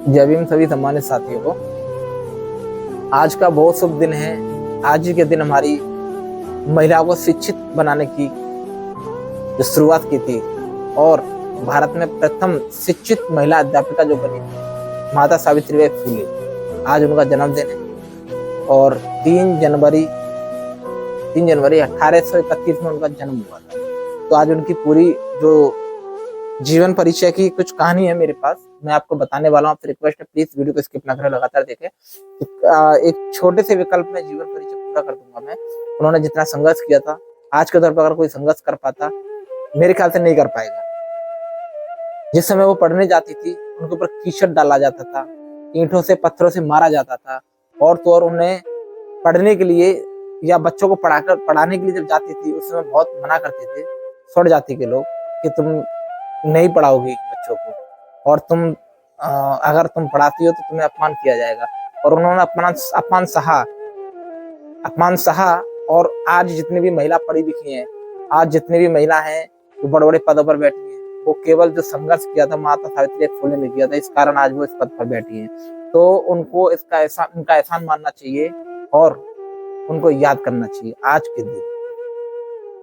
जय भीम सभी सम्मानित साथियों को। आज का बहुत शुभ दिन है। आज ही के दिन हमारी महिलाओं को शिक्षित बनाने की जो शुरुआत की थी और भारत में प्रथम शिक्षित महिला अध्यापिका जो बनी थी माता सावित्रीबाई फुले, आज उनका जन्मदिन है। और 3 जनवरी 1831 में उनका जन्म हुआ था। तो आज उनकी पूरी जो जीवन परिचय की कुछ कहानी है मेरे पास, मैं आपको बताने वाला हूँ। आपसे रिक्वेस्ट है प्लीज वीडियो को स्किप ना करें, लगातार देखें। एक छोटे से विकल्प में जीवन परिचय पूरा कर दूंगा मैं। उन्होंने जितना संघर्ष किया था, आज के दौर पर अगर कोई संघर्ष कर पाता, मेरे ख्याल से नहीं कर पाएगा। जिस समय वो पढ़ने जाती थी, उनके ऊपर कीचड़ डाला जाता था, ईंटों से पत्थरों से मारा जाता था, और तो और उन्हें पढ़ने के लिए या बच्चों को पढ़ाने के लिए जब जाती थी उस समय बहुत मना करते थे स्वर्ण जाति के लोग कि तुम नहीं पढ़ाओगी बच्चों को, और अगर तुम पढ़ाती हो तो तुम्हें अपमान किया जाएगा। और उन्होंने अपमान सहा। और आज जितनी भी महिला पढ़ी लिखी हैं, आज जितनी भी महिला हैं जो बड़े बड़े पदों पर बैठी हैं, वो केवल जो संघर्ष किया था माता सावित्रीबाई फुले ने किया था, इस कारण आज वो इस पद पर बैठी हैं। तो उनको उनका एहसान मानना चाहिए और उनको याद करना चाहिए आज के दिन।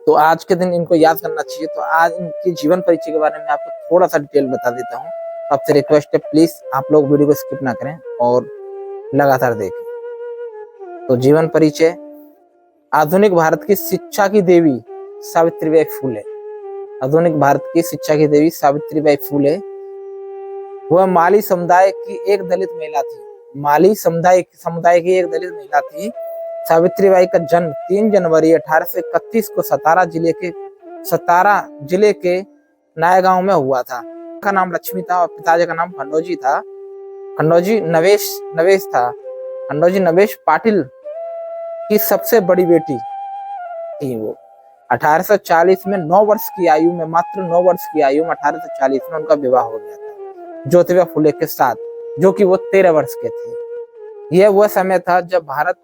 तो आज के दिन इनको याद करना चाहिए। तो आज इनके जीवन परिचय के बारे में आपको थोड़ा सा डिटेल बता देता हूँ। आपसे रिक्वेस्ट है प्लीज आप लोग वीडियो को स्किप ना करें और लगातार देखें। तो जीवन परिचय। आधुनिक भारत की शिक्षा की देवी सावित्रीबाई फुले। आधुनिक भारत की शिक्षा की देवी सावित्रीबाई फुले वह माली समुदाय की एक दलित महिला थी। माली समुदाय की एक दलित महिला थी। सावित्रीबाई का जन्म 3 जनवरी 1831 को सतारा जिले के नायगांव में हुआ था। का नाम लक्ष्मी था और पिताजी का नाम खंडोजी था। खंडोजी नवेश था। खंडोजी नवेश पाटिल की सबसे बड़ी बेटी थी। वो 1840 में 9 वर्ष की आयु में, मात्र 9 वर्ष की आयु में 1840 में उनका विवाह हो गया था ज्योतिबा फुले के साथ, जो कि वो 13 वर्ष के थे। यह वह समय था जब भारत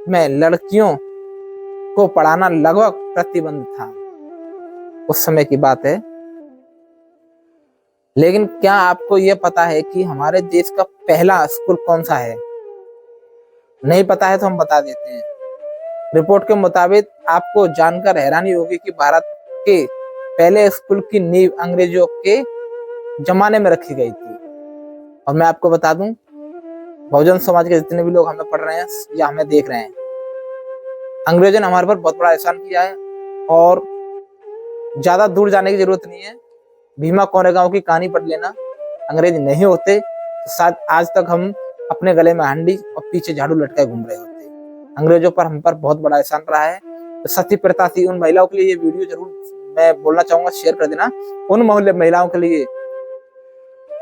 में लड़कियों को पढ़ाना लगभग प्रतिबंध था। उस समय की बात है। लेकिन क्या आपको यह पता है कि हमारे देश का पहला स्कूल कौन सा है? नहीं पता है तो हम बता देते हैं। रिपोर्ट के मुताबिक आपको जानकर हैरानी होगी कि भारत के पहले स्कूल की नींव अंग्रेजों के जमाने में रखी गई थी। और मैं आपको बता दूं, बहुजन समाज के जितने भी लोग हमें पढ़ रहे हैं या हमें देख रहे हैं, अंग्रेजों ने हमारे पर बहुत बड़ा एहसान किया है। और ज्यादा दूर जाने की जरूरत नहीं है, भीमा कोरेगांव की कहानी पढ़ लेना। अंग्रेज नहीं होते तो शायद आज तक हम अपने गले में हंडी और पीछे झाड़ू लटकाए घूम रहे होते। अंग्रेजों पर हम पर बहुत बड़ा एहसान रहा है। तो सती प्रथा थी, उन महिलाओं के लिए ये वीडियो जरूर मैं बोलना चाहूंगा शेयर कर देना। उन महिलाओं के लिए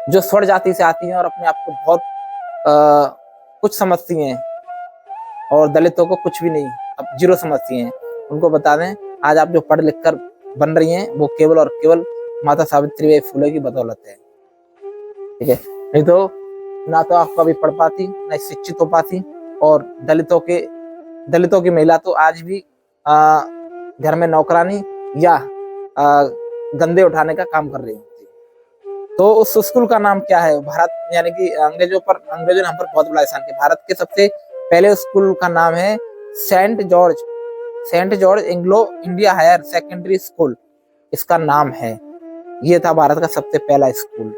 जो स्वर्ण जाति से आती हैं और अपने आप को बहुत कुछ समझती हैं और दलितों को कुछ भी नहीं, अब जीरो समझती हैं, उनको बता दें आज आप जो पढ़ लिख कर बन रही हैं वो केवल और केवल माता सावित्रीबाई फुले की बदौलत है। ठीक है, नहीं तो ना तो आप कभी पढ़ पाती, ना शिक्षित हो पाती। और दलितों की महिला तो आज भी घर में नौकरानी या गंदे उठाने का काम कर रही होती। तो उस स्कूल का नाम क्या है? भारत यानी कि अंग्रेजों ने हम पर बहुत बड़ा एहसान किया। भारत के सबसे पहले स्कूल का नाम है Saint George Anglo India higher secondary school, इसका नाम है। ये था भारत का सबसे पहला स्कूल।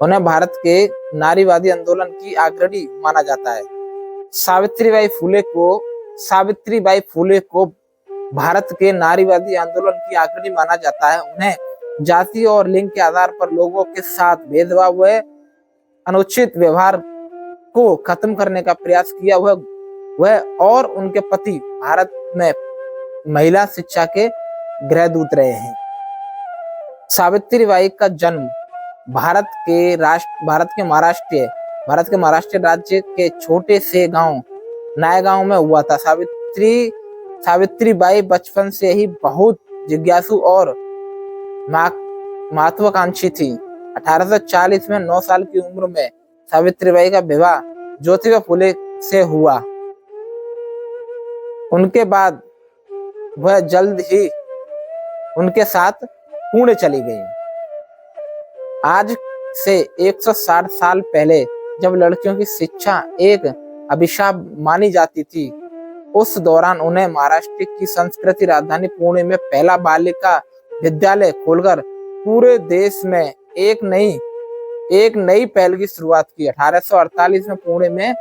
उन्हें भारत के नारीवादी आंदोलन की अग्रणी माना जाता है। सावित्रीबाई फुले को भारत के नारीवादी आंदोलन की अग्रणी माना जाता है। उन्हें जाति और लिंग के आधार पर लोगों के साथ भेदभाव व अनुचित व्यवहार को खत्म करने का प्रयास किया। वह और उनके पति भारत में महिला शिक्षा के गृहदूत रहे हैं। सावित्रीबाई का जन्म भारत के महाराष्ट्र राज्य के छोटे से गांव नायगांव में हुआ था। सावित्रीबाई बचपन से ही बहुत जिज्ञासु और महत्वाकांक्षी थी। 1840 में 9 साल की उम्र में सावित्रीबाई का विवाह ज्योतिबा फुले से हुआ। उनके बाद वह जल्द ही उनके साथ पुणे चली गई। आज से 160 साल पहले जब लड़कियों की शिक्षा एक अभिशाप मानी जाती थी, उस दौरान उन्हें महाराष्ट्र की संस्कृति राजधानी पुणे में पहला बालिका विद्यालय खोलकर पूरे देश में एक नई पहल की शुरुआत की। 1848 में पुणे में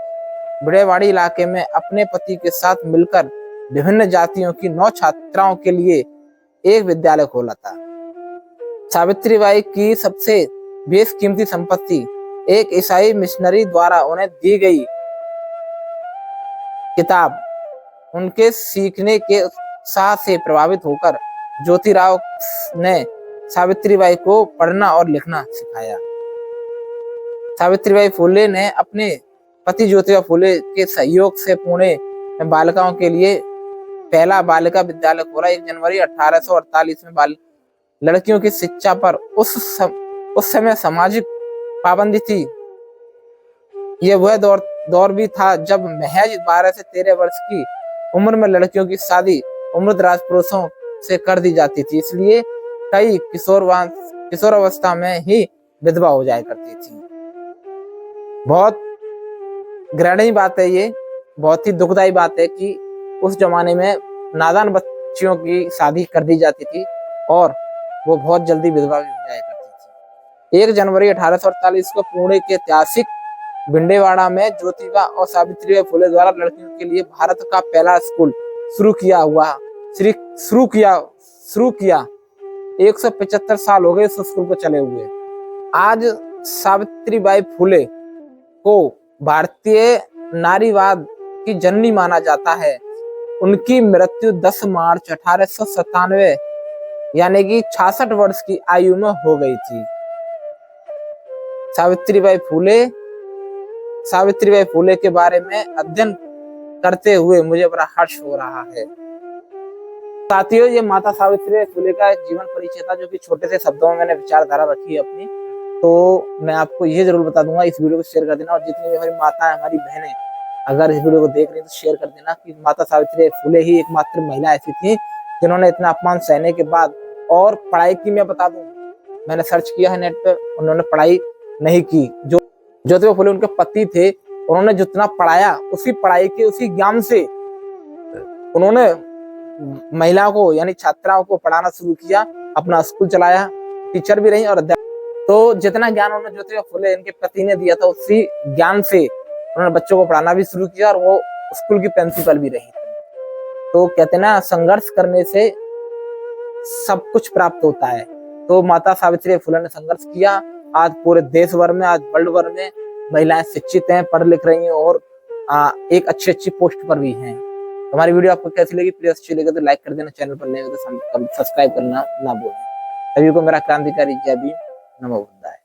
बड़ेवाड़ी इलाके में अपने पति के साथ मिलकर विभिन्न जातियों की 9 छात्राओं के लिए एक विद्यालय खोला था। सावित्रीबाई की सबसे बेशकीमती संपत्ति एक ईसाई मिशनरी द्वारा उन्हें दी गई किताब, उनके सीखने के उत्साह से प्रभावित होकर ज्योतिराव ने सावित्रीबाई को पढ़ना और लिखना सिखाया। सावित्रीबाई फुले ने अपने पति ज्योतिराव फुले के सहयोग से पुणे में बालिकाओं के लिए पहला बालिका विद्यालय खोला। 1 जनवरी 1848 में लड़कियों की शिक्षा पर उस समय सामाजिक पाबंदी थी। यह वह दौर भी था जब महज 12 से 13 वर्ष की उम्र में लड़कियों की शादी उम्रदराज पुरुषों से कर दी जाती थी, इसलिए कई किशोरावस्था में ही विधवा हो जाया करती थी। बहुत घृणीय बात है ये, बहुत ही दुखदायी बात है कि उस जमाने में नादान बच्चियों की शादी कर दी जाती थी और वो बहुत जल्दी विधवा भी हो जाया करती थी। 1 जनवरी 1848 को पुणे के ऐतिहासिक भिंडेवाड़ा में ज्योतिबा और सावित्रीबाई फुले द्वारा लड़कियों के लिए भारत का पहला स्कूल शुरू किया। 175 साल हो गए इस स्कूल को चले हुए। आज सावित्रीबाई फुले को भारतीय नारीवाद की जननी माना जाता है। उनकी मृत्यु 10 मार्च 1897 यानी कि 66 वर्ष की आयु में हो गई थी। सावित्रीबाई फुले के बारे में अध्ययन करते हुए मुझे बड़ा हर्ष हो रहा है। साथियों, ये माता सावित्रीबाई फुले का जीवन परिचय था, जो कि छोटे से शब्दों में मैंने विचारधारा रखी है अपनी। तो मैं आपको ये जरूर बता दूंगा, इस वीडियो को शेयर कर देना, और जितनी भी हमारी माता है, हमारी बहनें अगर इस वीडियो को देख रही हैं तो शेयर कर देना कि माता सावित्रीबाई फुले ही एकमात्र महिला ऐसी थी जिन्होंने इतना अपमान सहने के बाद और पढ़ाई की। मैं बता दूं, मैंने सर्च किया है नेट पे, उन्होंने पढ़ाई नहीं की। जो ज्योतिबा फुले उनके पति थे, उन्होंने जितना पढ़ाया उसी पढ़ाई के उसी ज्ञान से उन्होंने महिलाओं को यानी छात्राओं को पढ़ाना शुरू किया, अपना स्कूल चलाया, टीचर भी रही और तो जितना ज्ञान उन्होंने ज्योतिबा फुले इनके पति ने दिया था, उसी ज्ञान से उन्होंने बच्चों को पढ़ाना भी शुरू किया और वो स्कूल की प्रिंसिपल भी रही थी। तो कहते ना, संघर्ष करने से सब कुछ प्राप्त होता है। तो माता सावित्रीबाई फुले ने संघर्ष किया। आज पूरे देश भर में, आज वर्ल्ड भर में महिलाएं शिक्षित हैं, पढ़ लिख रही हैं और एक अच्छी पोस्ट पर भी हैं। हमारी वीडियो आपको कैसी लगी? प्लीज अच्छी लगे तो लाइक कर देना, चैनल पर नए हो तो सब्सक्राइब करना ना भूलें। सभी को मेरा क्रांतिकारी जय भीम, नमो बुद्धाय।